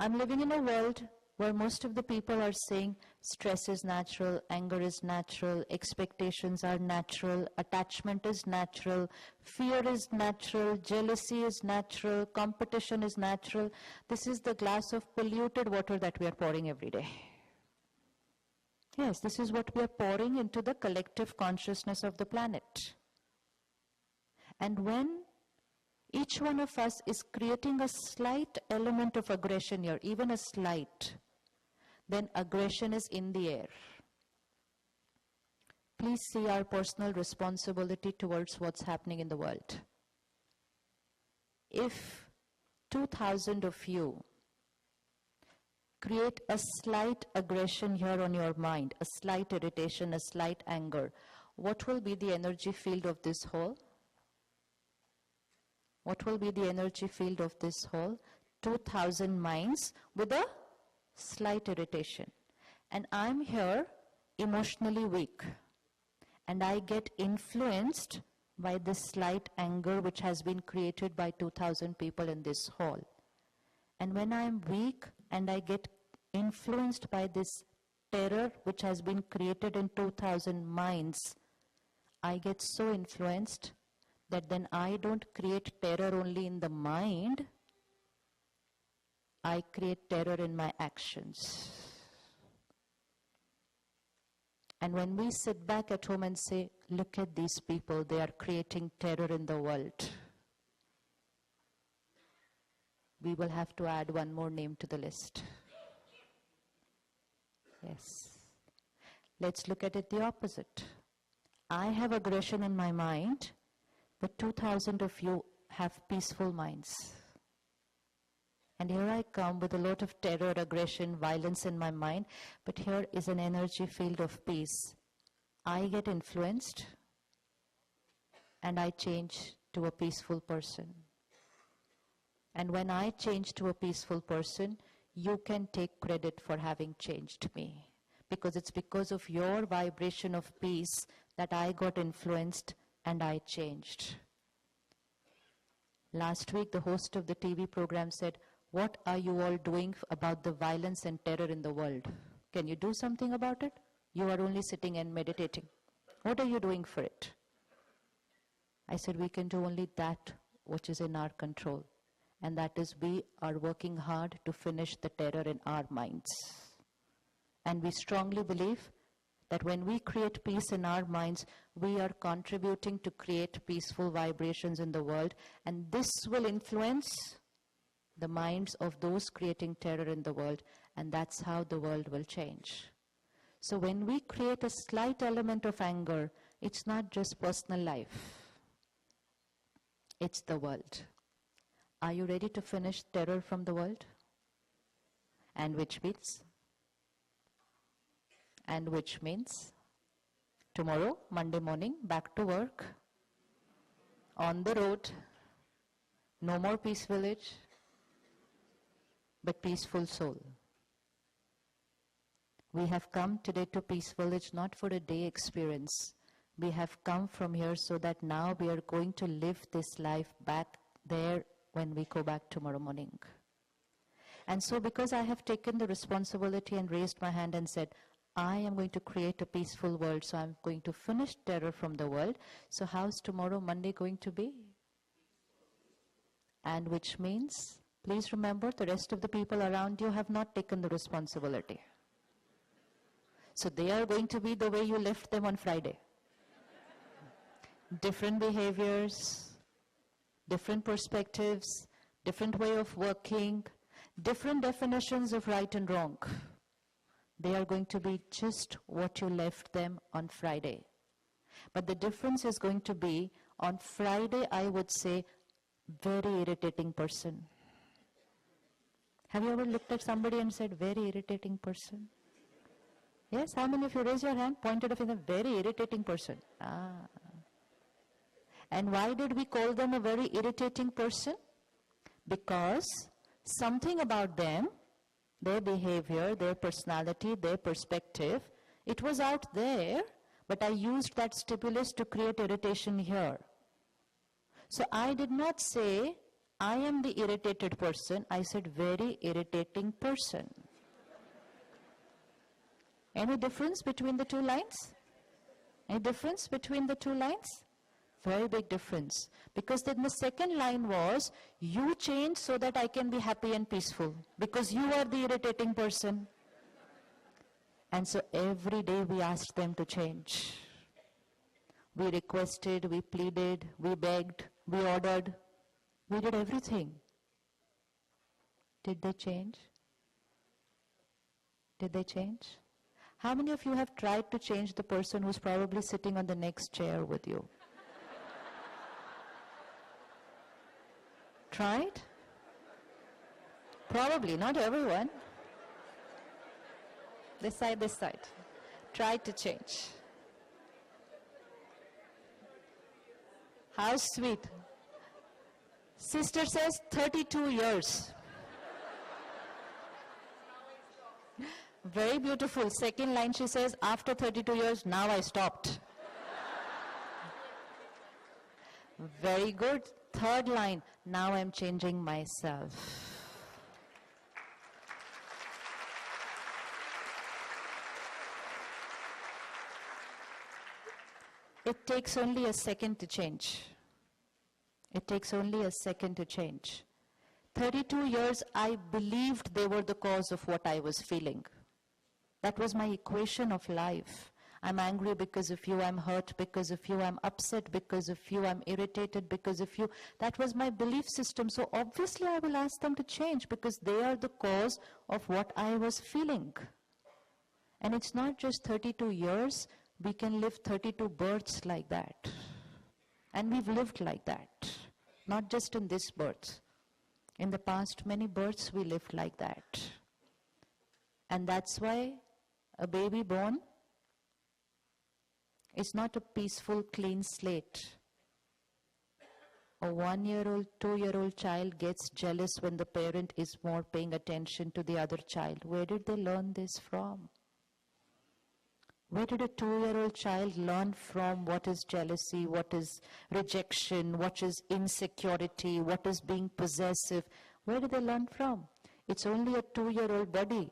I'm living in a world where most of the people are saying stress is natural, anger is natural, expectations are natural, attachment is natural, fear is natural, jealousy is natural, competition is natural. This is the glass of polluted water that we are pouring every day. Yes, this is what we are pouring into the collective consciousness of the planet. And when each one of us is creating a slight element of aggression here, even a slight, then aggression is in the air. Please see our personal responsibility towards what's happening in the world. If 2,000 of you create a slight aggression here on your mind, a slight irritation, a slight anger, what will be the energy field of this whole? What will be the energy field of this whole? 2,000 minds with a slight irritation. And I'm here emotionally weak. And I get influenced by this slight anger which has been created by 2,000 people in this hall. And when I'm weak and I get influenced by this terror which has been created in 2,000 minds, I get so influenced that then I don't create terror only in the mind, I create terror in my actions. And when we sit back at home and say, look at these people, they are creating terror in the world, we will have to add one more name to the list. Yes. Let's look at it the opposite. I have aggression in my mind, but 2,000 of you have peaceful minds. And here I come with a lot of terror, aggression, violence in my mind, but here is an energy field of peace. I get influenced and I change to a peaceful person. And when I change to a peaceful person, you can take credit for having changed me. Because it's because of your vibration of peace that I got influenced and I changed. Last week, the host of the TV program said, what are you all doing about the violence and terror in the world? Can you do something about it? You are only sitting and meditating. What are you doing for it? I said, we can do only that which is in our control. And that is, we are working hard to finish the terror in our minds. And we strongly believe that when we create peace in our minds, we are contributing to create peaceful vibrations in the world. And this will influence the minds of those creating terror in the world. And that's how the world will change. So when we create a slight element of anger, it's not just personal life. It's the world. Are you ready to finish terror from the world? And which means tomorrow, Monday morning, back to work, on the road, no more peace village, but peaceful soul. We have come today to Peace Village not for a day experience. We have come from here so that now we are going to live this life back there when we go back tomorrow morning. And so because I have taken the responsibility and raised my hand and said, I am going to create a peaceful world, so I'm going to finish terror from the world. So how's tomorrow, Monday, going to be? And which means, please remember, the rest of the people around you have not taken the responsibility. So they are going to be the way you left them on Friday. Different behaviors, different perspectives, different way of working, different definitions of right and wrong. They are going to be just what you left them on Friday. But the difference is going to be, on Friday, I would say, very irritating person. Have you ever looked at somebody and said, very irritating person? Yes, how many of you raise your hand, pointed at a very irritating person? And why did we call them a very irritating person? Because something about them, their behavior, their personality, their perspective, it was out there, but I used that stimulus to create irritation here. So I did not say, I am the irritated person. I said, very irritating person. Any difference between the two lines? Any difference between the two lines? Very big difference. Because then the second line was, you change so that I can be happy and peaceful. Because you are the irritating person. And so every day we asked them to change. We requested, we pleaded, we begged, we ordered. We did everything. Did they change? Did they change? How many of you have tried to change the person who's probably sitting on the next chair with you? Tried? Probably, not everyone. This side, this side. Tried to change. How sweet. Sister says 32 years. Very beautiful. Second line she says, after 32 years, now I stopped. Very good. Third line, now I'm changing myself. It takes only a second to change. It takes only a second to change. 32 years, I believed they were the cause of what I was feeling. That was my equation of life. I'm angry because of you, I'm hurt because of you, I'm upset because of you, I'm irritated because of you. That was my belief system. So obviously I will ask them to change because they are the cause of what I was feeling. And it's not just 32 years, we can live 32 births like that. And we've lived like that. Not just in this birth. In the past many births we lived like that. And that's why a baby born is not a peaceful, clean slate. A 1-year-old, 2-year-old child gets jealous when the parent is more paying attention to the other child. Where did they learn this from? Where did a 2-year-old child learn from what is jealousy, what is rejection, what is insecurity, what is being possessive? Where did they learn from? It's only a 2-year-old body.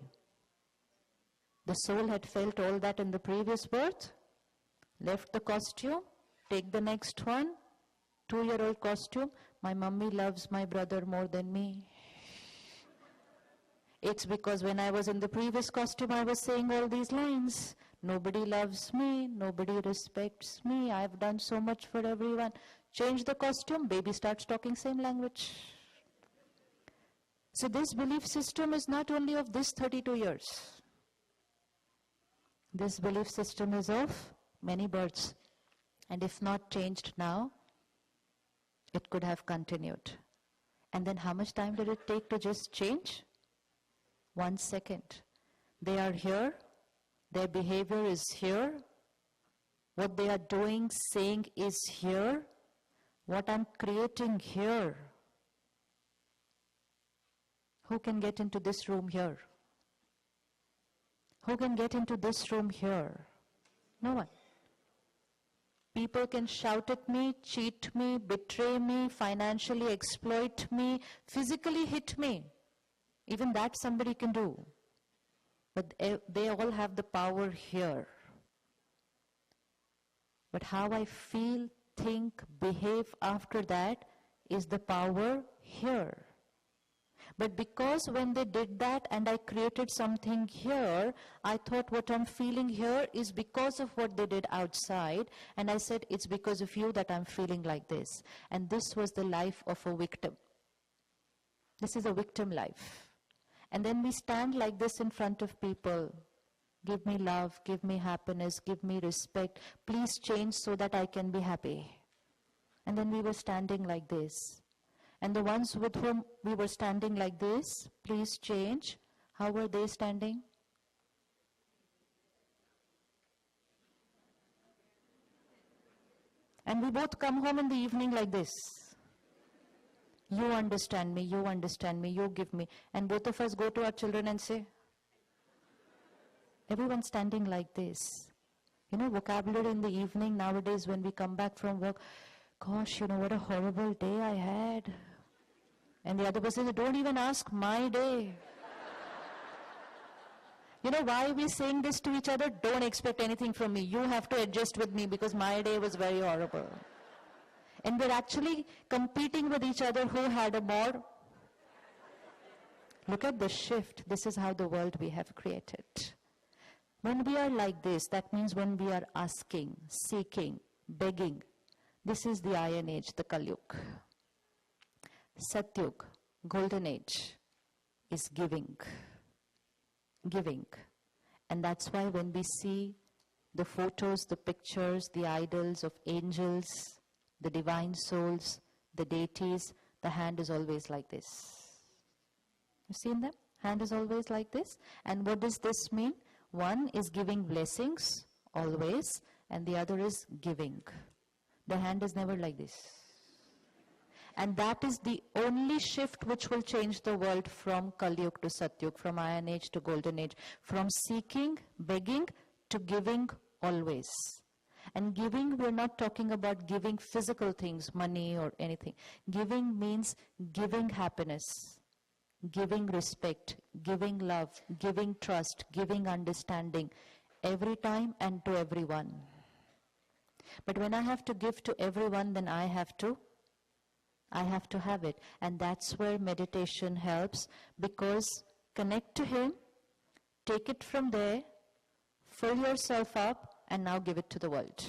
The soul had felt all that in the previous birth, left the costume, take the next one, 2-year-old costume. My mummy loves my brother more than me. It's because when I was in the previous costume, I was saying all these lines. Nobody loves me, nobody respects me, I've done so much for everyone. Change the costume, baby starts talking same language. So this belief system is not only of this 32 years. This belief system is of many births. And if not changed now, it could have continued. And then how much time did it take to just change? 1 second. They are here. Their behavior is here. What they are doing, saying is here. What I'm creating here. Who can get into this room here? Who can get into this room here? No one. People can shout at me, cheat me, betray me, financially exploit me, physically hit me. Even that somebody can do. But they all have the power here. But how I feel, think, behave after that is the power here. But because when they did that and I created something here, I thought what I'm feeling here is because of what they did outside. And I said, it's because of you that I'm feeling like this. And this was the life of a victim. This is a victim life. And then we stand like this in front of people. Give me love, give me happiness, give me respect. Please change so that I can be happy. And then we were standing like this. And the ones with whom we were standing like this, please change. How were they standing? And we both come home in the evening like this. You understand me, you give me. And both of us go to our children and say, everyone standing like this. You know, vocabulary in the evening nowadays when we come back from work, gosh, you know, what a horrible day I had. And the other person says, don't even ask my day. You know why we're saying this to each other? Don't expect anything from me. You have to adjust with me because my day was very horrible. And we're actually competing with each other who had a more. Look at the shift. This is how the world we have created. When we are like this, that means when we are asking, seeking, begging. This is the Iron Age, the Kali Yuga. Satyug, Golden Age, is giving. Giving. And that's why when we see the photos, the pictures, the idols of angels, the divine souls, the deities, the hand is always like this. You've seen them? Hand is always like this. And what does this mean? One is giving blessings, always, and the other is giving. The hand is never like this. And that is the only shift which will change the world from Kali Yuga to Satyug, from Iron Age to Golden Age, from seeking, begging to giving always. And giving, we're not talking about giving physical things, money or anything. Giving means giving happiness, giving respect, giving love, giving trust, giving understanding, every time and to everyone. But when I have to give to everyone, then I have to have it. And that's where meditation helps, because connect to Him, take it from there, fill yourself up, and now give it to the world.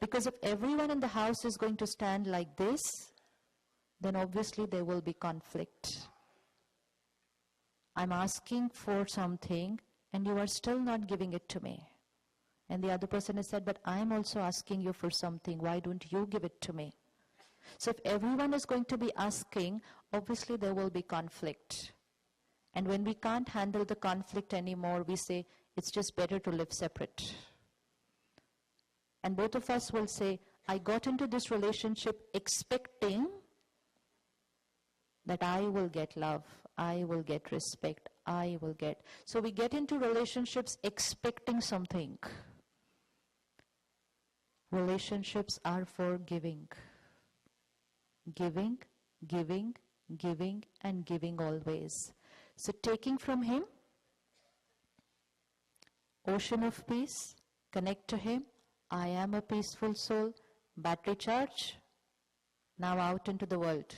Because if everyone in the house is going to stand like this, then obviously there will be conflict. I'm asking for something, and you are still not giving it to me. And the other person has said, but I'm also asking you for something. Why don't you give it to me? So if everyone is going to be asking, obviously there will be conflict. And when we can't handle the conflict anymore, we say, it's just better to live separate. And both of us will say, I got into this relationship expecting that I will get love, I will get respect, I will get. So we get into relationships expecting something. Relationships are for giving. Giving, giving, giving, and giving always. So taking from Him, ocean of peace, connect to Him. I am a peaceful soul, battery charge, now out into the world.